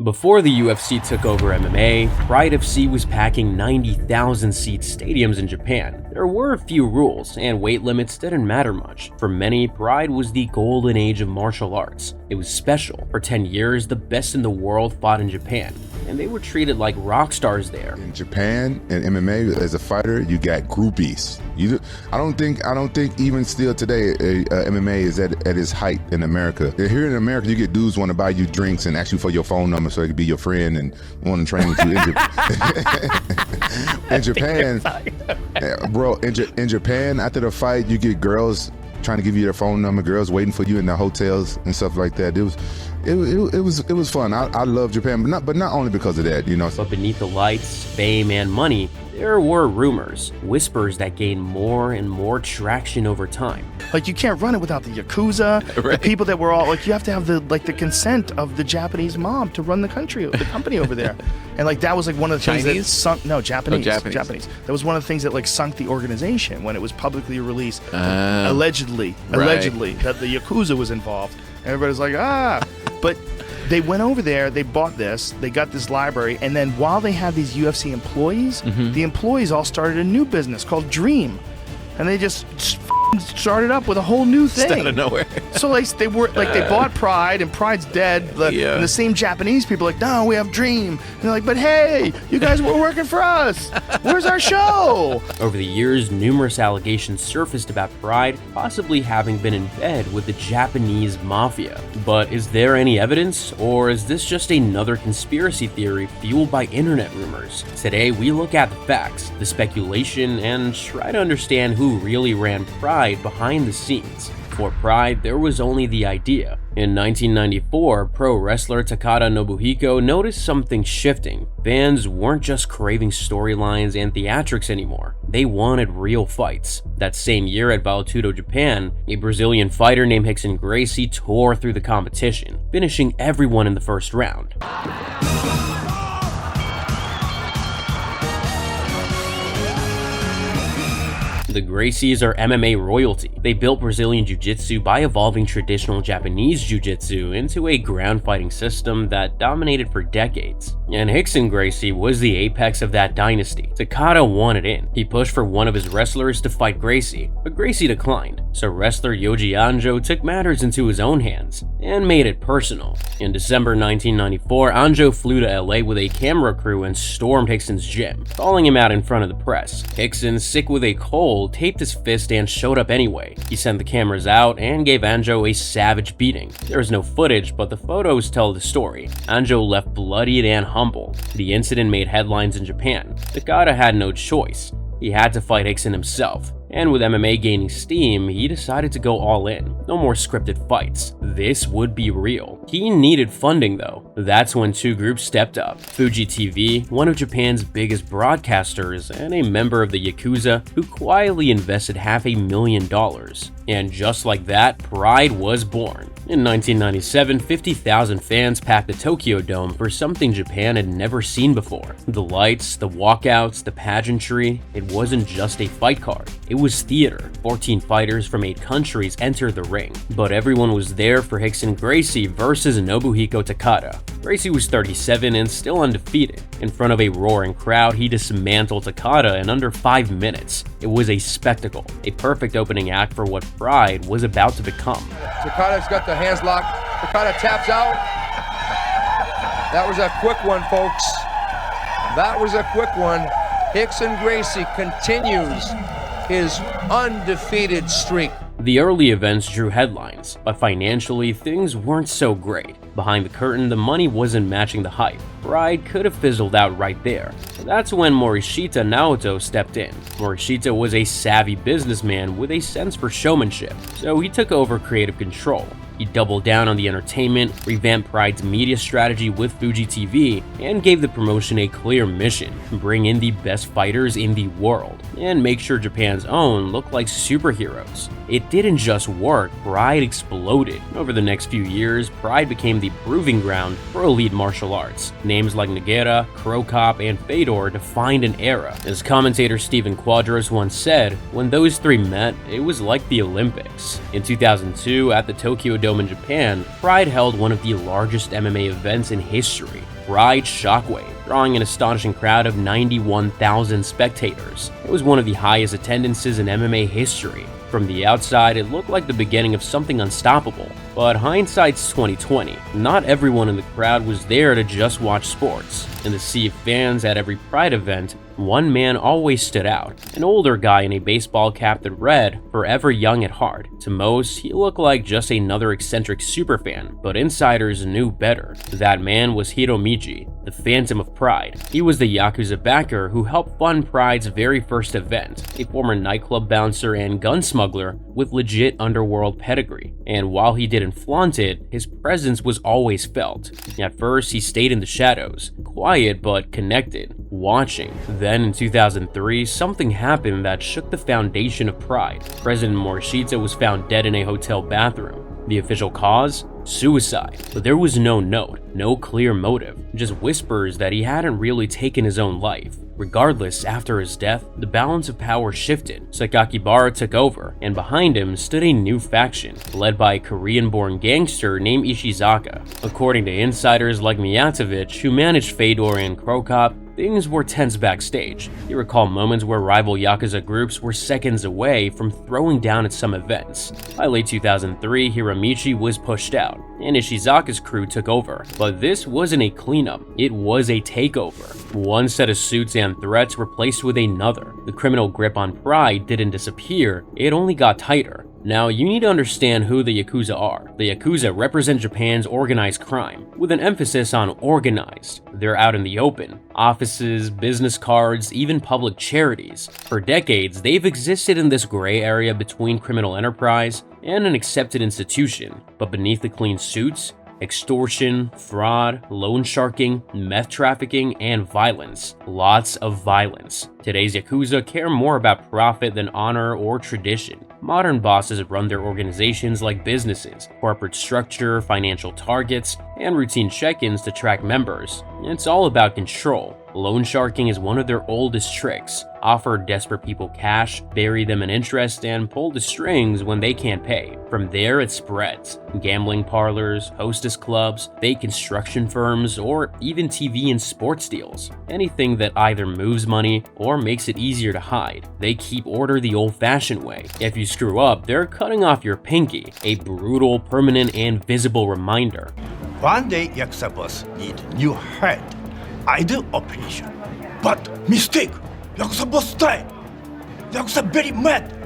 Before the UFC took over MMA, Pride FC was packing 90,000-seat stadiums in Japan. There were a few rules, and weight limits didn't matter much. For many, Pride was the golden age of martial arts. It was special. For 10 years, the best in the world fought in Japan, and they were treated like rock stars there. In Japan, in MMA, as a fighter, you got groupies. I don't think even still today, MMA is at its height in America. Here in America, you get dudes want to buy you drinks and ask you for your phone number so they can be your friend and want to train with you. In Japan, bro, in Japan, after the fight, you get girls trying to give you their phone number, girls waiting for you in the hotels and stuff like that. It was fun. I love Japan, but not only because of that, you know. But beneath the lights, fame, and money, there were rumors, whispers that gained more and more traction over time. Like, you can't run it without the Yakuza, right. The people that were all, like, you have to have the consent of the Japanese mob to run the company over there. And, like, that was, like, one of the things that sunk, no, Japanese. That was one of the things that, like, sunk the organization when it was publicly released, allegedly, that the Yakuza was involved. Everybody's like, but they went over there, they bought this, they got this library, and then while they had these UFC employees, the employees all started a new business called Dream. And they just started up with a whole new thing. Out of nowhere. So like they bought Pride, and Pride's dead. And the same Japanese people are like, no, we have Dream. And they're like, but hey, you guys were working for us. Where's our show? Over the years, numerous allegations surfaced about Pride possibly having been in bed with the Japanese mafia. But is there any evidence, or is this just another conspiracy theory fueled by internet rumors? Today, we look at the facts, the speculation, and try to understand who really ran Pride behind the scenes. For Pride, there was only the idea. In 1994, pro wrestler Takada Nobuhiko noticed something shifting. Fans weren't just craving storylines and theatrics anymore. They wanted real fights. That same year at Vale-Tudo, Japan, a Brazilian fighter named Rickson Gracie tore through the competition, finishing everyone in the first round. The Gracies are MMA royalty. They built Brazilian Jiu-Jitsu by evolving traditional Japanese Jiu-Jitsu into a ground fighting system that dominated for decades. And Rickson Gracie was the apex of that dynasty. Takada wanted in. He pushed for one of his wrestlers to fight Gracie, but Gracie declined. So wrestler Yoji Anjo took matters into his own hands and made it personal. In December 1994, Anjo flew to LA with a camera crew and stormed Rickson's gym, calling him out in front of the press. Rickson, sick with a cold, taped his fist and showed up anyway. He sent the cameras out and gave Anjo a savage beating. There is no footage, but the photos tell the story. Anjo left bloodied and humbled. The incident made headlines in Japan. Takada had no choice. He had to fight Rickson himself. And with MMA gaining steam, he decided to go all in. No more scripted fights. This would be real. He needed funding though. That's when two groups stepped up. Fuji TV, one of Japan's biggest broadcasters and a member of the Yakuza, who quietly invested $500,000. And just like that, Pride was born. In 1997, 50,000 fans packed the Tokyo Dome for something Japan had never seen before. The lights, the walkouts, the pageantry, it wasn't just a fight card. It was theater. 14 fighters from 8 countries entered the ring. But everyone was there for Rickson Gracie versus Nobuhiko Takada. Gracie was 37 and still undefeated. In front of a roaring crowd, he dismantled Takada in under 5 minutes. It was a spectacle, a perfect opening act for what Pride was about to become. Takada's got the hands locked. Takada taps out. That was a quick one, folks. That was a quick one. Rickson Gracie continues his undefeated streak. The early events drew headlines, but financially things weren't so great. Behind the curtain, the money wasn't matching the hype. Pride could have fizzled out right there. That's when Morishita Naoto stepped in. Morishita was a savvy businessman with a sense for showmanship, so he took over creative control. He doubled down on the entertainment, revamped Pride's media strategy with Fuji TV, and gave the promotion a clear mission: bring in the best fighters in the world, and make sure Japan's own looked like superheroes. It didn't just work, Pride exploded. Over the next few years, Pride became the proving ground for elite martial arts. Names like Nogueira, Cro Cop, and Fedor defined an era. As commentator Steven Quadros once said, when those three met, it was like the Olympics. In 2002, at the Tokyo Dome Dome in Japan, Pride held one of the largest MMA events in history, Pride Shockwave, drawing an astonishing crowd of 91,000 spectators. It was one of the highest attendances in MMA history. From the outside, it looked like the beginning of something unstoppable, but hindsight's 2020. Not everyone in the crowd was there to just watch sports. In the sea of fans at every Pride event, one man always stood out, an older guy in a baseball cap that read, "Forever Young at Heart." To most, he looked like just another eccentric superfan, but insiders knew better. That man was Hiromichi, the Phantom of Pride. He was the Yakuza backer who helped fund Pride's very first event, a former nightclub bouncer and gun smuggler with legit underworld pedigree. And while he didn't flaunt it, his presence was always felt. At first, he stayed in the shadows, quiet but connected, watching. Then in 2003, something happened that shook the foundation of Pride. President Morishita was found dead in a hotel bathroom. The official cause? Suicide. But there was no note, no clear motive, just whispers that he hadn't really taken his own life. Regardless, after his death, the balance of power shifted. Sakakibara took over, and behind him stood a new faction, led by a Korean-born gangster named Ishizaka. According to insiders like Miyatovich, who managed Fedor and Krokop, things were tense backstage. They recall moments where rival Yakuza groups were seconds away from throwing down at some events. By late 2003, Hiromichi was pushed out, and Ishizaka's crew took over. But this wasn't a cleanup, it was a takeover. One set of suits and threats replaced with another. The criminal grip on Pride didn't disappear, it only got tighter. Now, you need to understand who the Yakuza are. The Yakuza represent Japan's organized crime, with an emphasis on organized. They're out in the open. Offices, business cards, even public charities. For decades, they've existed in this gray area between criminal enterprise and an accepted institution. But beneath the clean suits, extortion, fraud, loan sharking, meth trafficking, and violence. Lots of violence. Today's Yakuza care more about profit than honor or tradition. Modern bosses run their organizations like businesses, corporate structure, financial targets, and routine check-ins to track members. It's all about control. Loan sharking is one of their oldest tricks. Offer desperate people cash, bury them in interest, and pull the strings when they can't pay. From there, it spreads. Gambling parlors, hostess clubs, fake construction firms, or even TV and sports deals. Anything that either moves money or makes it easier to hide. They keep order the old-fashioned way. If you screw up, they're cutting off your pinky, a brutal, permanent, and visible reminder. One day, Yakuza boss need new head. I do operation, but mistake. Yakuza boss die. Yakuza very mad.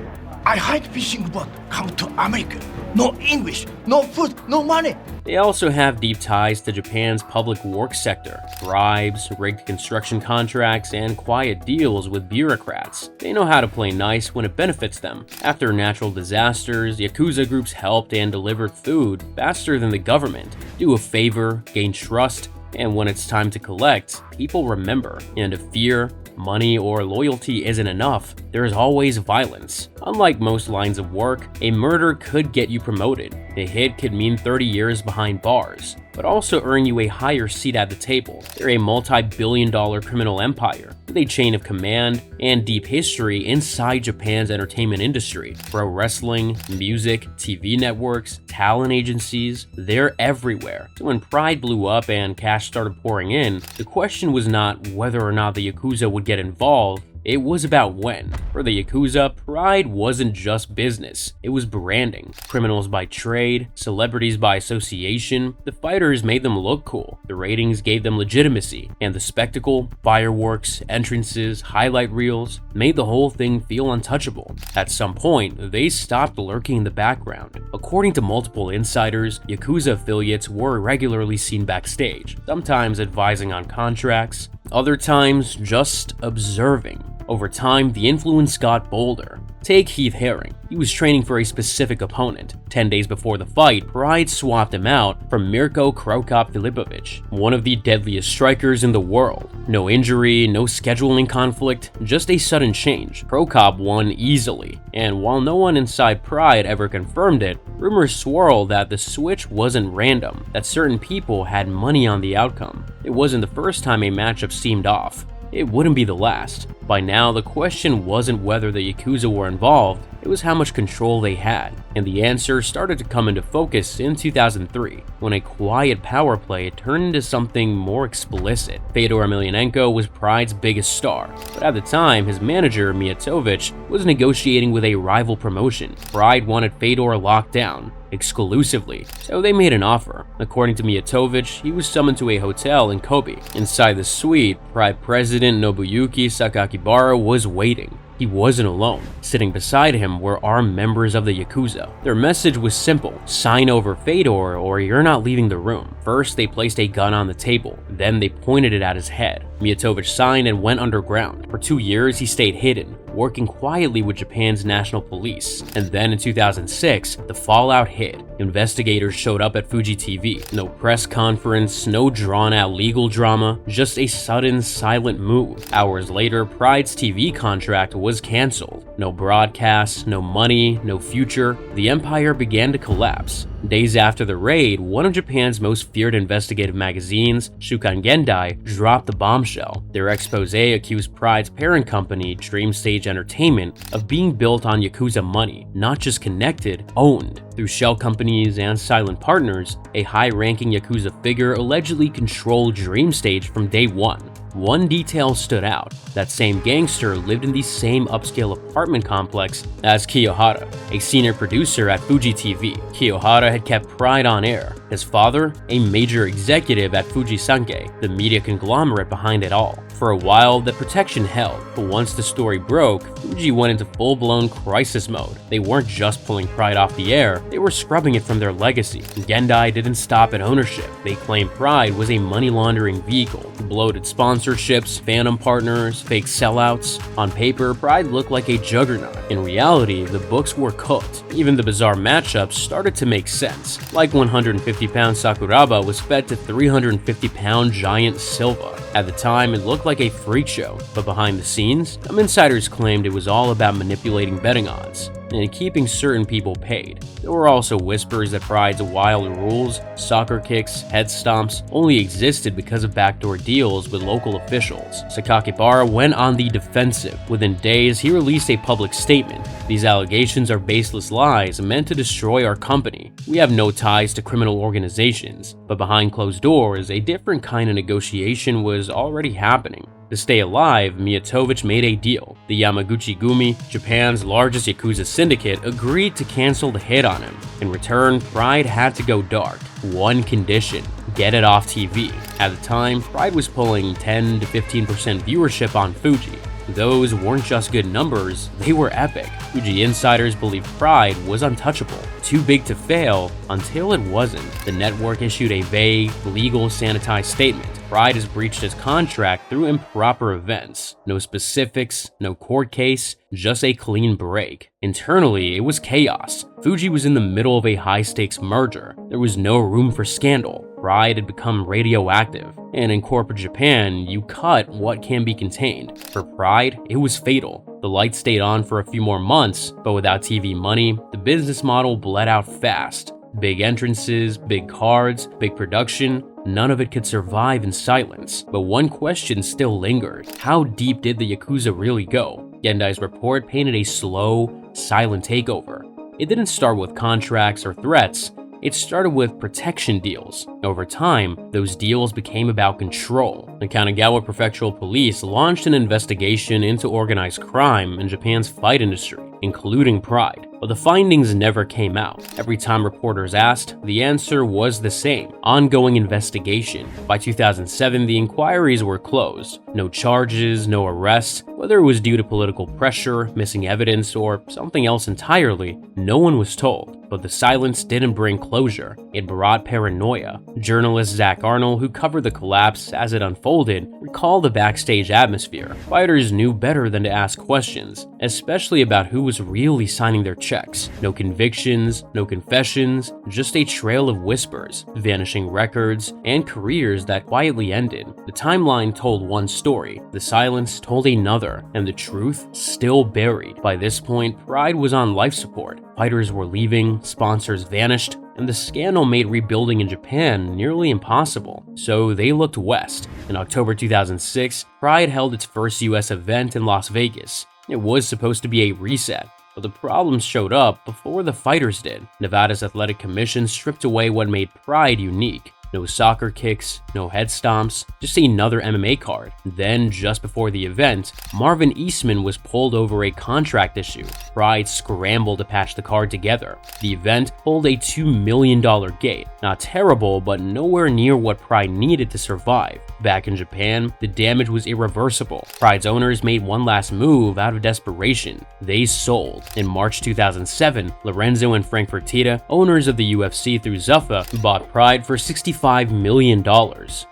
I hide fishing boat, come to America. No English, no food, no money. They also have deep ties to Japan's public work sector, bribes, rigged construction contracts, and quiet deals with bureaucrats. They know how to play nice when it benefits them. After natural disasters, Yakuza groups helped and delivered food faster than the government. Do a favor, gain trust, and when it's time to collect, people remember. And if fear, money, or loyalty isn't enough, there is always violence. Unlike most lines of work, a murder could get you promoted. A hit could mean 30 years behind bars, but also earn you a higher seat at the table. They're a multi-billion-dollar criminal empire with a chain of command and deep history inside Japan's entertainment industry. Pro wrestling, music, TV networks, talent agencies, they're everywhere. So when Pride blew up and cash started pouring in, the question was not whether or not the Yakuza would get involved, it was about when. For the Yakuza, Pride wasn't just business, it was branding. Criminals by trade, celebrities by association, the fighters made them look cool, the ratings gave them legitimacy, and the spectacle, fireworks, entrances, highlight reels, made the whole thing feel untouchable. At some point, they stopped lurking in the background. According to multiple insiders, Yakuza affiliates were regularly seen backstage, sometimes advising on contracts, other times just observing. Over time, the influence got bolder. Take Heath Herring. He was training for a specific opponent. 10 days before the fight, Pride swapped him out for Mirko Krokop Filipovic, one of the deadliest strikers in the world. No injury, no scheduling conflict, just a sudden change. Krokop won easily, and while no one inside Pride ever confirmed it, rumors swirled that the switch wasn't random, that certain people had money on the outcome. It wasn't the first time a matchup seemed off. It wouldn't be the last. By now, the question wasn't whether the Yakuza were involved, it was how much control they had, and the answer started to come into focus in 2003, when a quiet power play turned into something more explicit. Fedor Emelianenko was Pride's biggest star, but at the time, his manager, Mijatovic, was negotiating with a rival promotion. Pride wanted Fedor locked down exclusively, so they made an offer. According to Mijatovic, he was summoned to a hotel in Kobe. Inside the suite, Pride president Nobuyuki Sakakibara was waiting. He wasn't alone. Sitting beside him were armed members of the Yakuza. Their message was simple: sign over Fedor or you're not leaving the room. First, they placed a gun on the table. Then they pointed it at his head. Mijatovic signed and went underground. For 2 years, he stayed hidden, working quietly with Japan's national police. And then in 2006, the fallout hit. Investigators showed up at Fuji TV. No press conference, no drawn-out legal drama, just a sudden, silent move. Hours later, Pride's TV contract was canceled. No broadcasts, no money, no future. The empire began to collapse. Days after the raid, one of Japan's most feared investigative magazines, Shukan Gendai, dropped the bombshell. Their expose accused Pride's parent company, Dream Stage Entertainment, of being built on Yakuza money, not just connected, owned. Through shell companies and silent partners, a high-ranking Yakuza figure allegedly controlled Dream Stage from day one. One detail stood out: that same gangster lived in the same upscale apartment complex as Kiyohara, a senior producer at Fuji TV. Kiyohara had kept Pride on air. His father, a major executive at Fuji Sankei, the media conglomerate behind it all. For a while, the protection held, but once the story broke, Fuji went into full-blown crisis mode. They weren't just pulling Pride off the air, they were scrubbing it from their legacy. Gendai didn't stop at ownership. They claimed Pride was a money-laundering vehicle. Bloated sponsorships, phantom partners, fake sellouts. On paper, Pride looked like a juggernaut. In reality, the books were cooked. Even the bizarre matchups started to make sense. Like 150-pound Sakuraba was fed to 350-pound giant Silva. At the time, it looked like a freak show, but behind the scenes, some insiders claimed it was all about manipulating betting odds and keeping certain people paid. There were also whispers that Pride's wild rules, soccer kicks, head stomps only existed because of backdoor deals with local officials. Sakakibara went on the defensive. Within days, he released a public statement. These allegations are baseless lies meant to destroy our company. We have no ties to criminal organizations, but behind closed doors, a different kind of negotiation was already happening. To stay alive, Mijatovic made a deal. The Yamaguchi Gumi, Japan's largest Yakuza syndicate, agreed to cancel the hit on him. In return, Pride had to go dark. One condition: get it off TV. At the time, Pride was pulling 10 to 15% viewership on Fuji. Those weren't just good numbers, they were epic. Fuji insiders believed Pride was untouchable, too big to fail, until it wasn't. The network issued a vague, legal, sanitized statement. Pride has breached his contract through improper events. No specifics, no court case, just a clean break. Internally, it was chaos. Fuji was in the middle of a high-stakes merger. There was no room for scandal. Pride had become radioactive, and in corporate Japan, you cut what can be contained. For Pride, it was fatal. The lights stayed on for a few more months, but without TV money, the business model bled out fast. Big entrances, big cards, big production, none of it could survive in silence. But one question still lingered: how deep did the Yakuza really go? Gendai's report painted a slow, silent takeover. It didn't start with contracts or threats. It started with protection deals. Over time, those deals became about control. The Kanagawa Prefectural Police launched an investigation into organized crime in Japan's fight industry, including Pride. But the findings never came out. Every time reporters asked, the answer was the same: ongoing investigation. By 2007, the inquiries were closed. No charges, no arrests. Whether it was due to political pressure, missing evidence, or something else entirely, no one was told. But the silence didn't bring closure, it brought paranoia. Journalist Zach Arnold, who covered the collapse as it unfolded, recalled the backstage atmosphere. Fighters knew better than to ask questions, especially about who was really signing their checks. No convictions, no confessions, just a trail of whispers, vanishing records, and careers that quietly ended. The timeline told one story, the silence told another, and the truth still buried. By this point, Pride was on life support. Fighters were leaving, sponsors vanished, and the scandal made rebuilding in Japan nearly impossible. So they looked west. In October 2006, Pride held its first US event in Las Vegas. It was supposed to be a reset, But the problems showed up before the fighters did. Nevada's athletic commission stripped away what made Pride unique. No soccer kicks, no head stomps, just another MMA card. Then, just before the event, Marvin Eastman was pulled over a contract issue. Pride scrambled to patch the card together. The event pulled a $2 million gate. Not terrible, but nowhere near what Pride needed to survive. Back in Japan, the damage was irreversible. Pride's owners made one last move out of desperation. They sold. In March 2007, Lorenzo and Frank Fertitta, owners of the UFC through Zuffa, bought Pride for $65 million.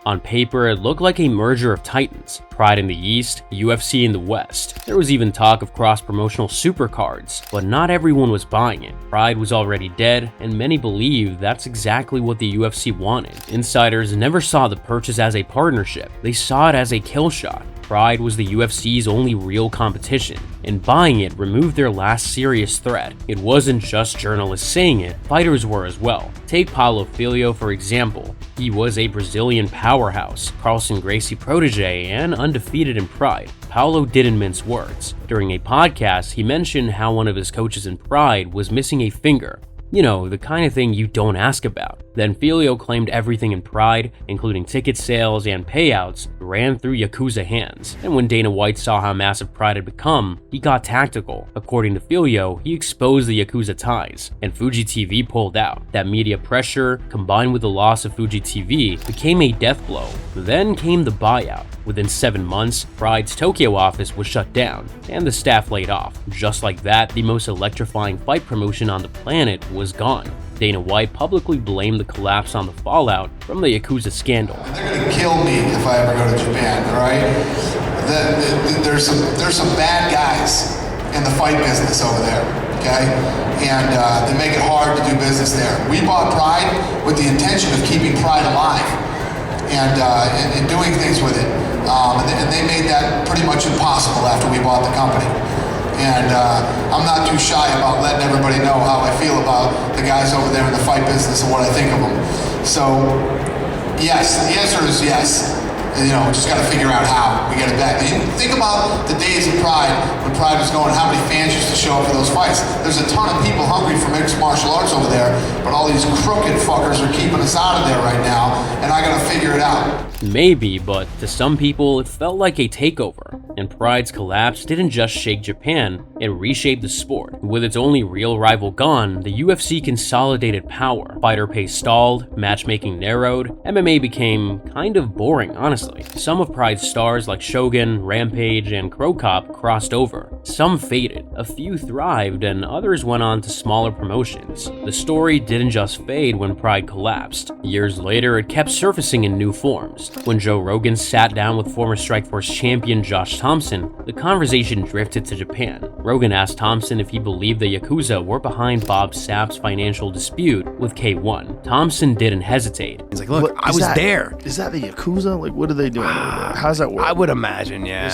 On paper, it looked like a merger of titans. Pride in the East, UFC in the West. There was even talk of cross-promotional supercards, but not everyone was buying it. Pride was already dead, and many believe that's exactly what the UFC wanted. Insiders never saw the purchase as a partnership. They saw it as a kill shot. Pride was the UFC's only real competition, and buying it removed their last serious threat. It wasn't just journalists saying it, fighters were as well. Take Paulo Filho for example. He was a Brazilian powerhouse, Carlson Gracie protege, and undefeated in Pride. Paulo didn't mince words. During a podcast, he mentioned how one of his coaches in Pride was missing a finger. You know, the kind of thing you don't ask about. Then Filho claimed everything in Pride, including ticket sales and payouts, ran through Yakuza hands. And when Dana White saw how massive Pride had become, he got tactical. According to Filho, he exposed the Yakuza ties, and Fuji TV pulled out. That media pressure, combined with the loss of Fuji TV, became a death blow. Then came the buyout. Within 7 months, Pride's Tokyo office was shut down, and the staff laid off. Just like that, the most electrifying fight promotion on the planet was gone. Dana White publicly blamed the collapse on the fallout from the Yakuza scandal. They're gonna kill me if I ever go to Japan, all right? There's some bad guys in the fight business over there, okay? And they make it hard to do business there. We bought Pride with the intention of keeping Pride alive and doing things with it. And they made that pretty much impossible after we bought the company. And I'm not too shy about letting everybody know how I feel about the guys over there in the fight business and what I think of them. So, yes, the answer is yes. You know, just got to figure out how we get it back. You think about the days of Pride, when Pride was going, how many fans used to show up for those fights. There's a ton of people hungry for mixed martial arts over there, but all these crooked fuckers are keeping us out of there right now, and I got to figure it out. Maybe, but to some people, it felt like a takeover. And Pride's collapse didn't just shake Japan, it reshaped the sport. With its only real rival gone, the UFC consolidated power. Fighter pay stalled, matchmaking narrowed, MMA became kind of boring, honestly. Some of Pride's stars like Shogun, Rampage, and Crow Cop crossed over. Some faded, a few thrived, and others went on to smaller promotions. The story didn't just fade when Pride collapsed. Years later, it kept surfacing in new forms. When Joe Rogan sat down with former Strikeforce champion Josh Thompson, the conversation drifted to Japan. Rogan asked Thompson if he believed the Yakuza were behind Bob Sapp's financial dispute with K1. Thompson didn't hesitate. He's like, look, I was there. Is that the Yakuza? Like, what are they doing over there? How's that work? I would imagine, yeah.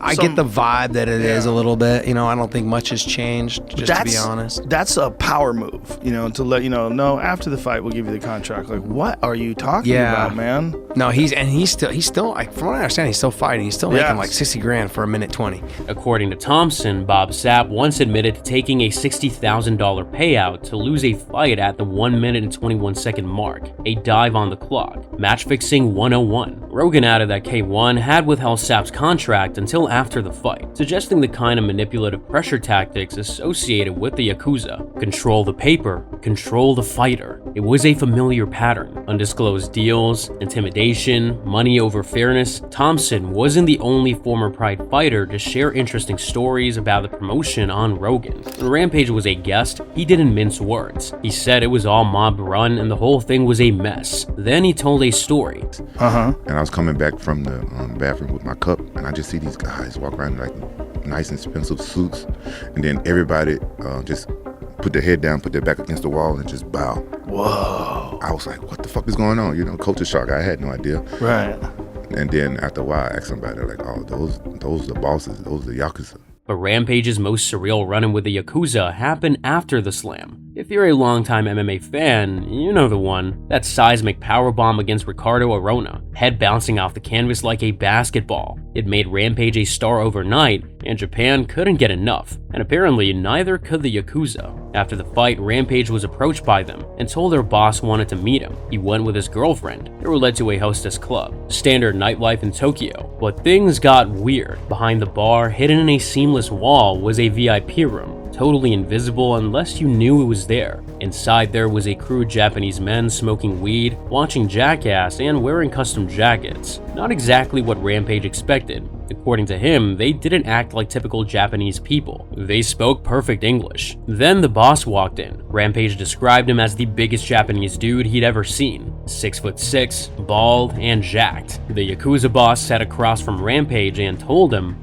I get the vibe that it is a little bit. You know, I don't think much has changed, just to be honest. That's a power move, you know, to let you know, no, after the fight, we'll give you the contract. Like, what are you talking about, man? No, he's still, like, from what I understand, he's still fighting. He's still making like 60 grand for a minute 20. According to Thompson, Bob Sapp once admitted to taking a $60,000 payout to lose a fight at the 1 minute and 21 second mark, a dive on the clock. Match fixing 101. Rogan added that K1 had withheld Sapp's contract until after the fight, suggesting the kind of manipulative pressure tactics associated with the Yakuza. Control the paper, control the fighter. It was a familiar pattern. Undisclosed deals, intimidation, money over fairness. Thompson wasn't the only former Pride fighter to share interesting stories about the promotion on Rogan. When Rampage was a guest, he didn't mince words. He said it was all mob run and the whole thing was a mess. Then he told a story. And I was coming back from the bathroom with my cup, and I just see these guys walk around in like nice and expensive suits, and then everybody just put their head down, put their back against the wall, and just bow. Whoa. I was like, what the fuck is going on? You know, culture shock. I had no idea. Right. And then after a while, I asked somebody, like, oh, those are the bosses. Those are the Yakuza. But Rampage's most surreal run-in with the Yakuza happened after the slam. If you're a longtime MMA fan, you know the one. That seismic powerbomb against Ricardo Arona, head bouncing off the canvas like a basketball. It made Rampage a star overnight, and Japan couldn't get enough, and apparently neither could the Yakuza. After the fight, Rampage was approached by them and told their boss wanted to meet him. He went with his girlfriend. They were led to a hostess club, standard nightlife in Tokyo. But things got weird. Behind the bar, hidden in a seamless wall, was a VIP room. Totally invisible unless you knew it was there. Inside there was a crew of Japanese men smoking weed, watching Jackass, and wearing custom jackets. Not exactly what Rampage expected. According to him, they didn't act like typical Japanese people. They spoke perfect English. Then the boss walked in. Rampage described him as the biggest Japanese dude he'd ever seen. 6'6", bald, and jacked. The Yakuza boss sat across from Rampage and told him,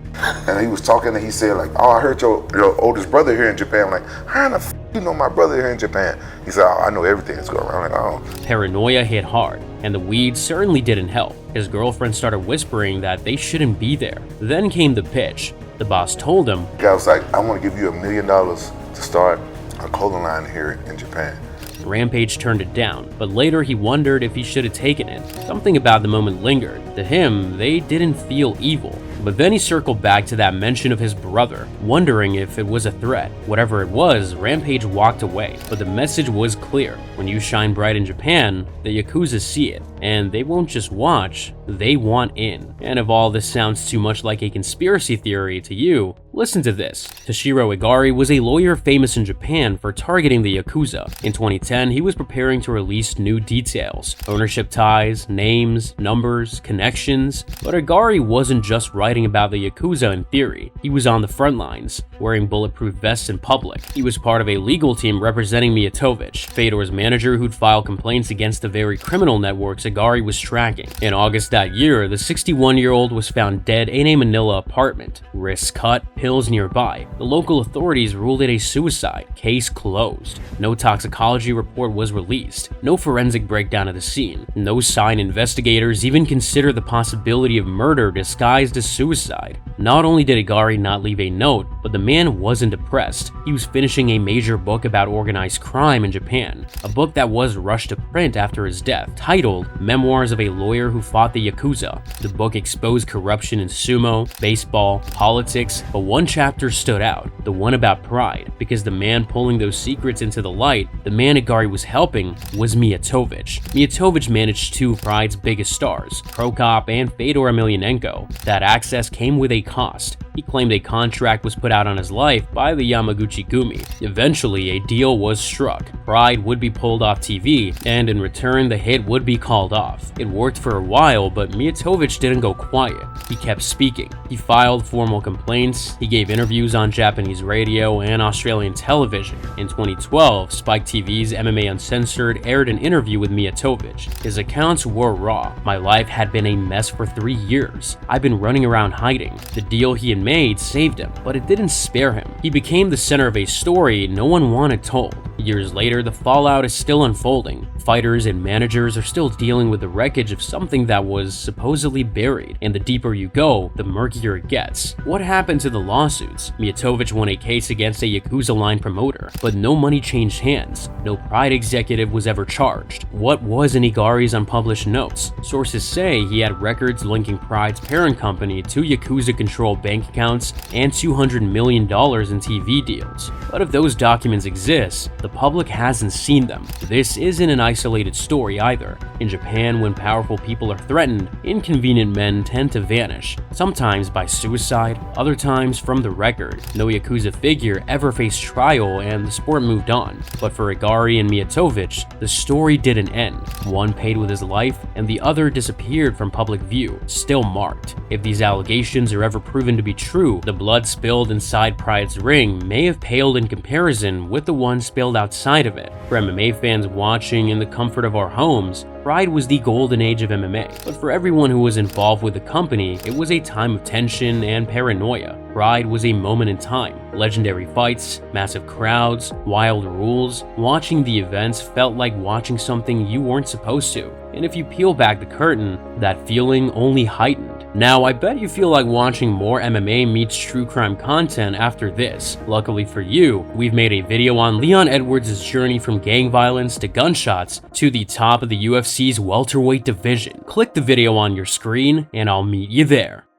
and he was talking and he said like, oh, I heard your oldest brother here in Japan. I'm like, how in the f you know my brother here in Japan? He said, oh, I know everything that's going on. I'm like, oh. Paranoia hit hard, and the weed certainly didn't help. His girlfriend started whispering that they shouldn't be there. Then came the pitch. The boss told him, the guy was like, I want to give you $1 million to start a clothing line here in Japan. Rampage turned it down, but later he wondered if he should have taken it. Something about the moment lingered. To him, they didn't feel evil. But then he circled back to that mention of his brother, wondering if it was a threat. Whatever it was, Rampage walked away. But the message was clear. When you shine bright in Japan, the Yakuza see it. And they won't just watch, they want in. And if all this sounds too much like a conspiracy theory to you, listen to this. Toshiro Igari was a lawyer famous in Japan for targeting the Yakuza. In 2010, he was preparing to release new details. Ownership ties, names, numbers, connections. But Igari wasn't just writing about the Yakuza in theory. He was on the front lines, wearing bulletproof vests in public. He was part of a legal team representing Mijatovic, Fedor's manager who'd file complaints against the very criminal networks Igari was tracking. In August that year, the 61-year-old was found dead in a Manila apartment. Wrists cut, pills nearby. The local authorities ruled it a suicide. Case closed. No toxicology report was released. No forensic breakdown of the scene. No sign investigators even considered the possibility of murder disguised as suicide. Not only did Igari not leave a note, but the man wasn't depressed. He was finishing a major book about organized crime in Japan. A book that was rushed to print after his death, titled Memoirs of a Lawyer Who Fought the Yakuza. The book exposed corruption in sumo, baseball, politics, but one chapter stood out, the one about pride, because the man pulling those secrets into the light, the man Igari was helping, was Mijatovic. Mijatovic managed two of Pride's biggest stars, Prokop and Fedor Emelianenko. That access came with a cost. He claimed a contract was put out on his life by the Yamaguchi Gumi. Eventually, a deal was struck. Pride would be pulled off TV, and in return, the hit would be called off. It worked for a while, but Mijatovic didn't go quiet. He kept speaking. He filed formal complaints. He gave interviews on Japanese radio and Australian television. In 2012, Spike TV's MMA Uncensored aired an interview with Mijatovic. His accounts were raw. My life had been a mess for 3 years. I've been running around hiding. The deal he had made saved him, but it didn't spare him. He became the center of a story no one wanted told. Years later, the fallout is still unfolding. Fighters and managers are still dealing with the wreckage of something that was supposedly buried, and the deeper you go, the murkier it gets. What happened to the lawsuits? Mijatovic won a case against a Yakuza line promoter, but no money changed hands. No Pride executive was ever charged. What was in Igari's unpublished notes? Sources say he had records linking Pride's parent company to Yakuza-controlled bank accounts and $200 million in TV deals. But if those documents exist, the public hasn't seen them. This isn't an isolated story either. In Japan, when powerful people are threatened, inconvenient men tend to vanish, sometimes by suicide, other times from the record. No Yakuza figure ever faced trial and the sport moved on. But for Igari and Mijatovic, the story didn't end. One paid with his life, and the other disappeared from public view, still marked. If these allegations are ever proven to be true, the blood spilled inside Pride's ring may have paled in comparison with the one spilled outside of it. For MMA fans watching in the comfort of our homes, Pride was the golden age of MMA, but for everyone who was involved with the company, it was a time of tension and paranoia. Pride was a moment in time. Legendary fights, massive crowds, wild rules. Watching the events felt like watching something you weren't supposed to. And if you peel back the curtain, that feeling only heightened. Now, I bet you feel like watching more MMA meets true crime content after this. Luckily for you, we've made a video on Leon Edwards' journey from gang violence to gunshots to the top of the UFC's welterweight division. Click the video on your screen, and I'll meet you there.